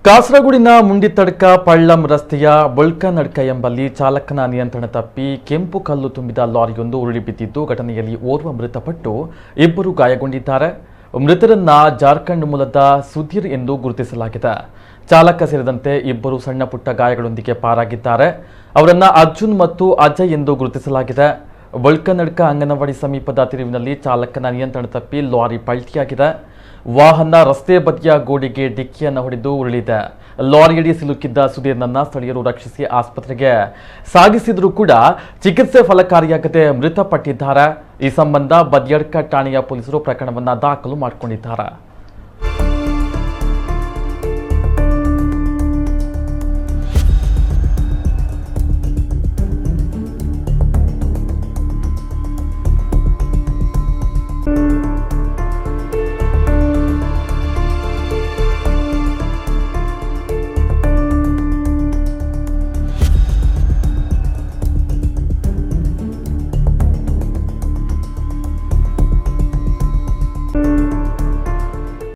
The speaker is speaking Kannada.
ಕಾಸರಗೋಡಿನ ಮುಂಡಿತಡ್ಕ ಪಳ್ಳಂ ರಸ್ತೆಯ ಬೊಳ್ಕನಡ್ಕ ಎಂಬಲ್ಲಿ ಚಾಲಕನ ನಿಯಂತ್ರಣ ತಪ್ಪಿ ಕೆಂಪು ಕಲ್ಲು ತುಂಬಿದ ಲಾರಿಯೊಂದು ಉರುಳಿ ಬಿದ್ದಿದ್ದು ಘಟನೆಯಲ್ಲಿ ಓರ್ವ ಮೃತಪಟ್ಟು ಇಬ್ಬರು ಗಾಯಗೊಂಡಿದ್ದಾರೆ. ಮೃತರನ್ನ ಜಾರ್ಖಂಡ್ ಮೂಲದ ಸುಧೀರ್ ಎಂದು ಗುರುತಿಸಲಾಗಿದೆ. ಚಾಲಕ ಸೇರಿದಂತೆ ಇಬ್ಬರು ಸಣ್ಣ ಪುಟ್ಟ ಗಾಯಗಳೊಂದಿಗೆ ಪಾರಾಗಿದ್ದಾರೆ. ಅವರನ್ನ ಅರ್ಜುನ್ ಮತ್ತು ಅಜಯ್ ಎಂದು ಗುರುತಿಸಲಾಗಿದೆ. ಬೊಳ್ಕನಡ್ಕ ಅಂಗನವಾಡಿ ಸಮೀಪದ ತಿರುವಿನಲ್ಲಿ ಚಾಲಕನ ನಿಯಂತ್ರಣ ತಪ್ಪಿ ಲಾರಿ ಪಲ್ಟಿಯಾಗಿದೆ. ವಾಹನ ರಸ್ತೆ ಬದಿಯ ಗೋಡೆಗೆ ಡಿಕ್ಕಿಯನ್ನು ಹೊಡೆದು ಉರುಳಿದೆ. ಲಾರಿಯಡಿ ಸಿಲುಕಿದ್ದ ಸುಧೀರ್ನನ್ನ ಸ್ಥಳೀಯರು ರಕ್ಷಿಸಿ ಆಸ್ಪತ್ರೆಗೆ ಸಾಗಿಸಿದರೂ ಕೂಡ ಚಿಕಿತ್ಸೆ ಫಲಕಾರಿಯಾಗದೆ ಮೃತಪಟ್ಟಿದ್ದಾರೆ. ಈ ಸಂಬಂಧ ಬದಿಯಡ್ಕ ಠಾಣೆಯ ಪೊಲೀಸರು ಪ್ರಕರಣವನ್ನು ದಾಖಲು ಮಾಡಿಕೊಂಡಿದ್ದಾರೆ.